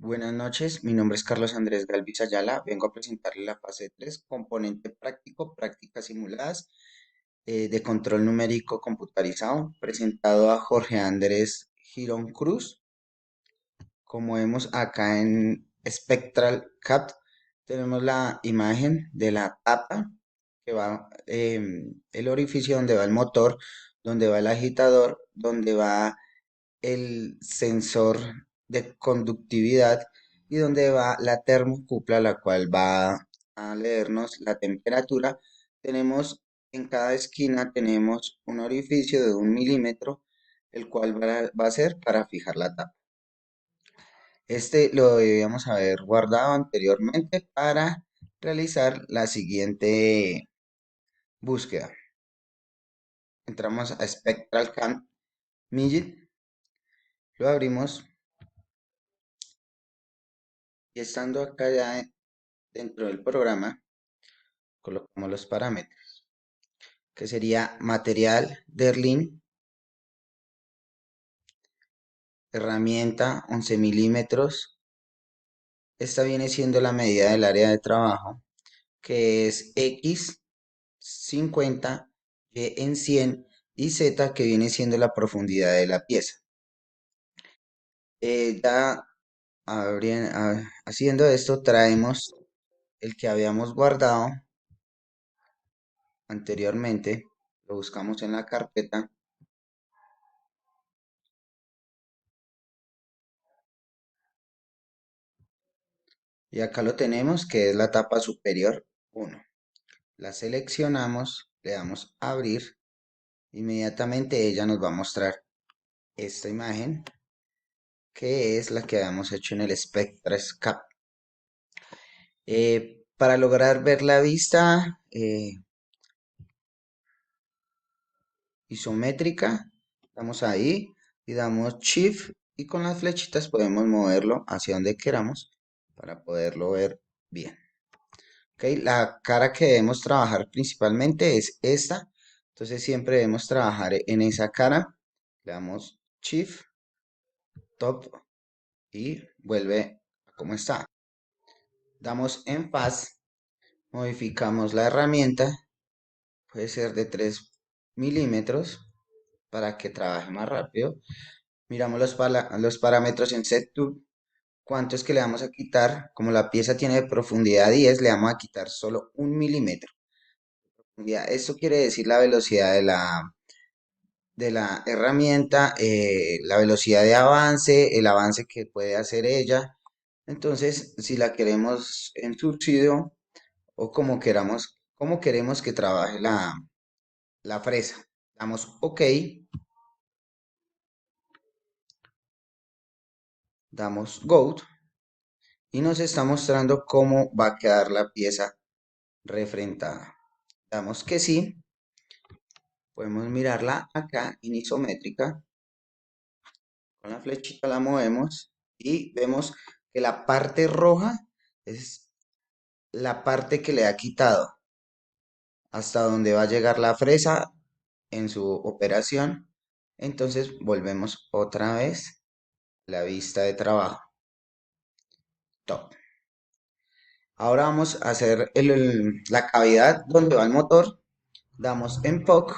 Buenas noches, mi nombre es Carlos Andrés Galvis Ayala. Vengo a presentarle la fase 3, componente práctico, prácticas simuladas de control numérico computarizado, presentado a Jorge Andrés Girón Cruz. Como vemos acá en Spectral Cat, tenemos la imagen de la tapa que va, el orificio donde va el motor, donde va el agitador, donde va el sensor de conductividad y donde va la termocupla, la cual va a leernos la temperatura. Tenemos en cada esquina tenemos un orificio de 1 milímetro, el cual va a ser para fijar la tapa. Este lo debíamos haber guardado anteriormente para realizar la siguiente búsqueda. Entramos a Spectral Cam Midget, lo abrimos y estando acá ya dentro del programa colocamos los parámetros, que sería material Derlin, herramienta 11 milímetros. Esta viene siendo la medida del área de trabajo, que es X 50, Y en 100 y Z, que viene siendo la profundidad de la pieza. Ya haciendo esto, traemos el que habíamos guardado anteriormente, lo buscamos en la carpeta y acá lo tenemos, que es la tapa superior 1. La seleccionamos, le damos a abrir, inmediatamente ella nos va a mostrar esta imagen, que es la que habíamos hecho en el SpectraScap. Para lograr ver la vista isométrica, damos ahí y damos Shift y con las flechitas podemos moverlo hacia donde queramos para poderlo ver bien. Okay, la cara que debemos trabajar principalmente es esta, entonces siempre debemos trabajar en esa cara. Le damos Shift, Top y vuelve a como está. Damos en Faz, modificamos la herramienta, puede ser de 3 milímetros para que trabaje más rápido. Miramos los parámetros en SetTool, cuánto es que le vamos a quitar. Como la pieza tiene de profundidad 10, le vamos a quitar solo 1 milímetro. Ya, esto quiere decir la velocidad de la herramienta, la velocidad de avance, el avance que puede hacer ella. Entonces, si la queremos en surcido o como queremos que trabaje la fresa, damos OK, damos Go y nos está mostrando cómo va a quedar la pieza refrentada. Damos que sí, podemos mirarla acá en isométrica, con la flechita la movemos y vemos que la parte roja es la parte que le ha quitado hasta donde va a llegar la fresa en su operación. Entonces volvemos otra vez a la vista de trabajo. Top. Ahora vamos a hacer la cavidad donde va el motor. Damos en POC,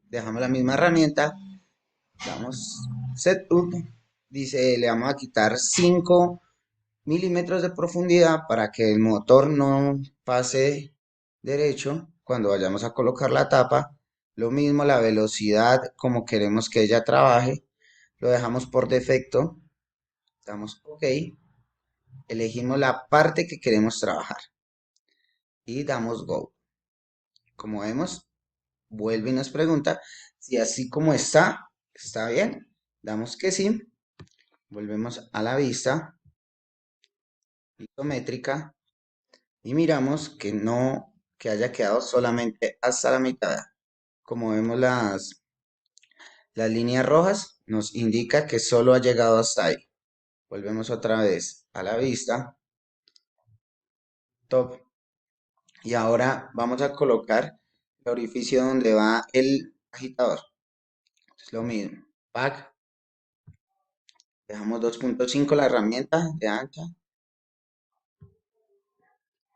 dejamos la misma herramienta, damos Setup, dice le vamos a quitar 5 milímetros de profundidad para que el motor no pase derecho cuando vayamos a colocar la tapa. Lo mismo la velocidad como queremos que ella trabaje, lo dejamos por defecto, damos OK, elegimos la parte que queremos trabajar y damos Go. Como vemos, vuelve y nos pregunta si así como está bien, damos que sí, volvemos a la vista isométrica y miramos que no, que haya quedado solamente hasta la mitad. Como vemos las líneas rojas, nos indica que solo ha llegado hasta ahí. Volvemos otra vez a la vista, top, y ahora vamos a colocar el orificio donde va el agitador. Es lo mismo, back, Dejamos 2.5 la herramienta de ancha,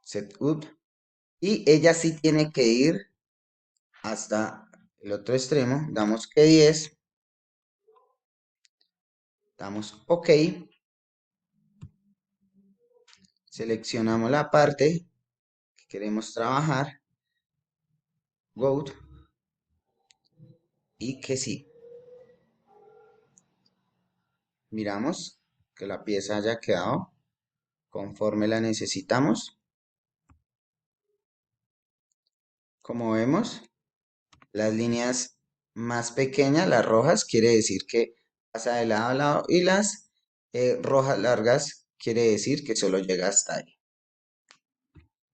setup, y ella sí tiene que ir hasta el otro extremo. Damos que 10, damos OK, seleccionamos la parte que queremos trabajar, Go, y que sí. Miramos que la pieza haya quedado conforme la necesitamos. Como vemos, las líneas más pequeñas, las rojas, quiere decir que pasa de lado a lado, y las rojas largas quiere decir que solo llega hasta ahí.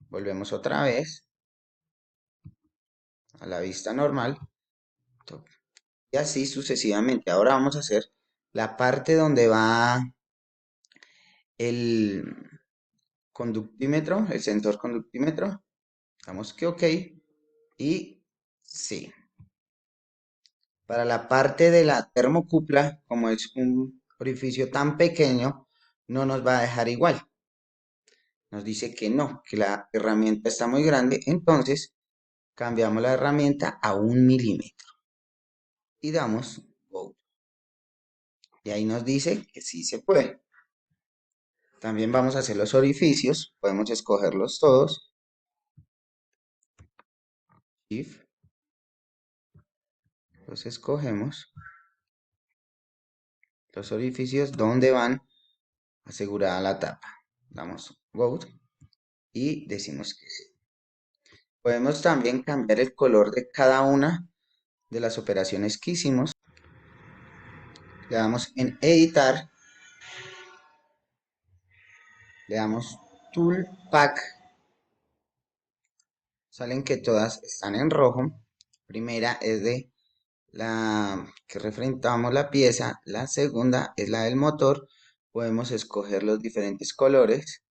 Volvemos otra vez a la vista normal y así sucesivamente. Ahora vamos a hacer la parte donde va el conductímetro, el sensor conductímetro. Damos que OK y sí. Para la parte de la termocupla, como es un orificio tan pequeño, no nos va a dejar igual. Nos dice que no, que la herramienta está muy grande, entonces cambiamos la herramienta a 1 milímetro y damos Go. Y ahí nos dice que sí se puede. También vamos a hacer los orificios, podemos escogerlos todos. Shift, los escogemos. Los orificios donde van asegurada la tapa. Damos Go y decimos que sí. Podemos también cambiar el color de cada una de las operaciones que hicimos. Le damos en editar, le damos Tool Pack. Salen que todas están en rojo. Primera es de la que referentamos la pieza, la segunda es la del motor. Podemos escoger los diferentes colores.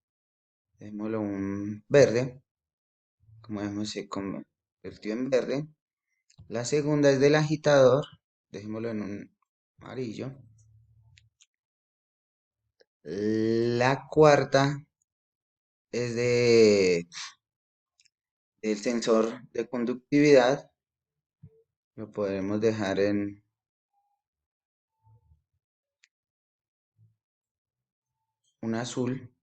Démoslo un verde, como vemos se convirtió en verde. La segunda es del agitador, dejémoslo en un amarillo. La cuarta es del sensor de conductividad, lo podremos dejar en un azul.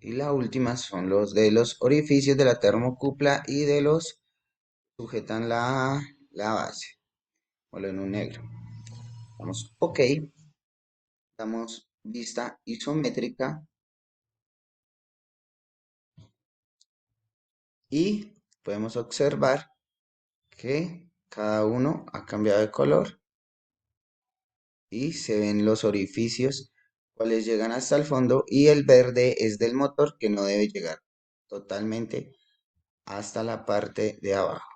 Y la última son los de los orificios de la termocupla y de los sujetan la base, o en un negro. Damos OK, damos vista isométrica y podemos observar que cada uno ha cambiado de color y se ven los orificios cuales llegan hasta el fondo, y el verde es del motor que no debe llegar totalmente hasta la parte de abajo.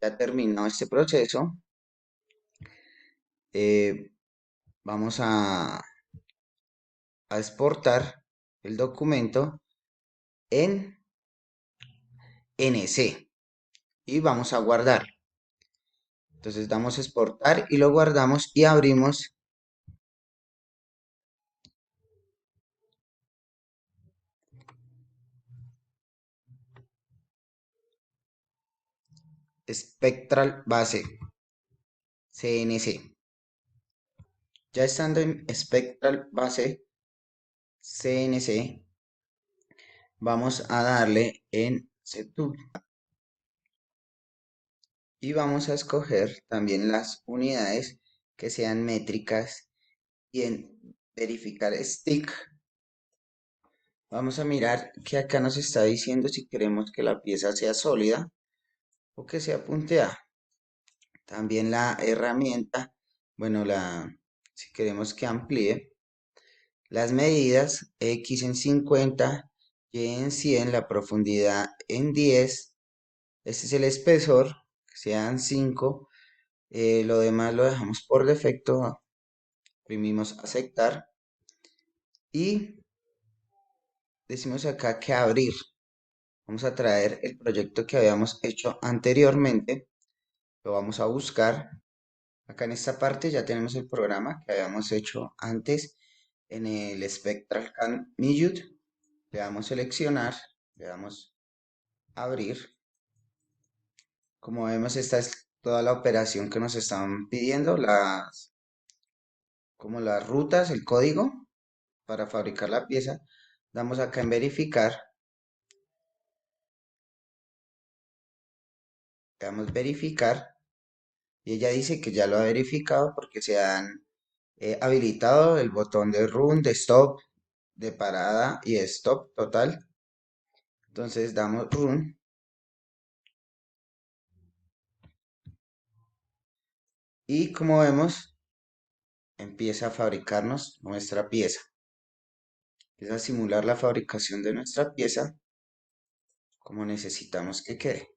Ya terminado este proceso, vamos a exportar el documento en NC y vamos a guardar. Entonces damos exportar y lo guardamos y abrimos Spectral Base CNC. Ya estando en Spectral Base CNC, vamos a darle en Setup y vamos a escoger también las unidades que sean métricas, y en verificar stick vamos a mirar que acá nos está diciendo si queremos que la pieza sea sólida o que sea punteada. También la herramienta, bueno, si queremos que amplíe las medidas, X en 50, Y en 100, la profundidad en 10, este es el espesor, que sean 5, lo demás lo dejamos por defecto, oprimimos aceptar y decimos acá que abrir. Vamos a traer el proyecto que habíamos hecho anteriormente, lo vamos a buscar Acá en esta parte ya tenemos el programa que habíamos hecho antes en el Spectral Can Miyut. Le damos seleccionar, le damos abrir. Como vemos, esta es toda la operación que nos están pidiendo, como las rutas, el código para fabricar la pieza. Damos acá en verificar, le damos verificar y ella dice que ya lo ha verificado porque se han habilitado el botón de run, de stop, de parada y de stop total. Entonces damos run y como vemos empieza a fabricarnos nuestra pieza. Empieza a simular la fabricación de nuestra pieza como necesitamos que quede.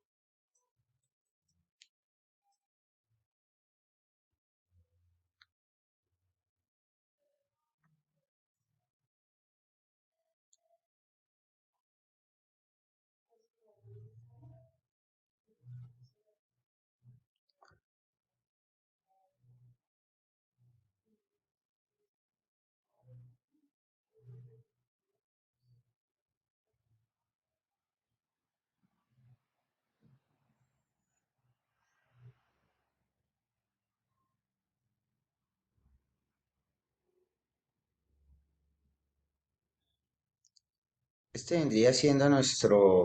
Este vendría siendo nuestro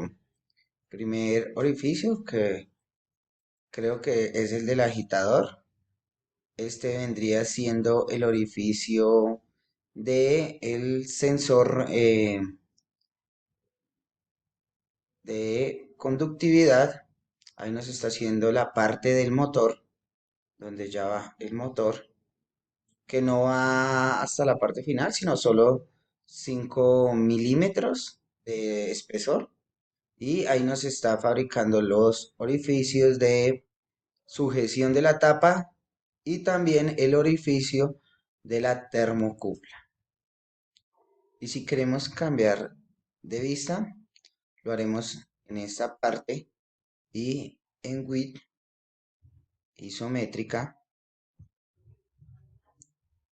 primer orificio, que creo que es el del agitador. Este vendría siendo el orificio de el sensor de conductividad. Ahí nos está haciendo la parte del motor, donde ya va el motor, que no va hasta la parte final, sino solo 5 milímetros de espesor. Y ahí nos está fabricando los orificios de sujeción de la tapa y también el orificio de la termocupla. Y si queremos cambiar de vista, lo haremos en esta parte y en width isométrica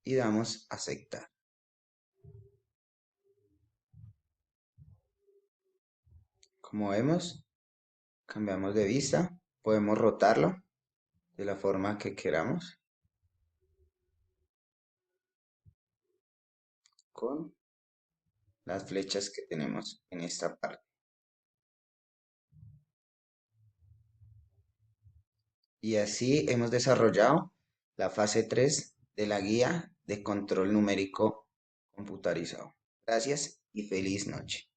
y damos aceptar. Como vemos, cambiamos de vista, podemos rotarlo de la forma que queramos con las flechas que tenemos en esta parte. Y así hemos desarrollado la fase 3 de la guía de control numérico computarizado. Gracias y feliz noche.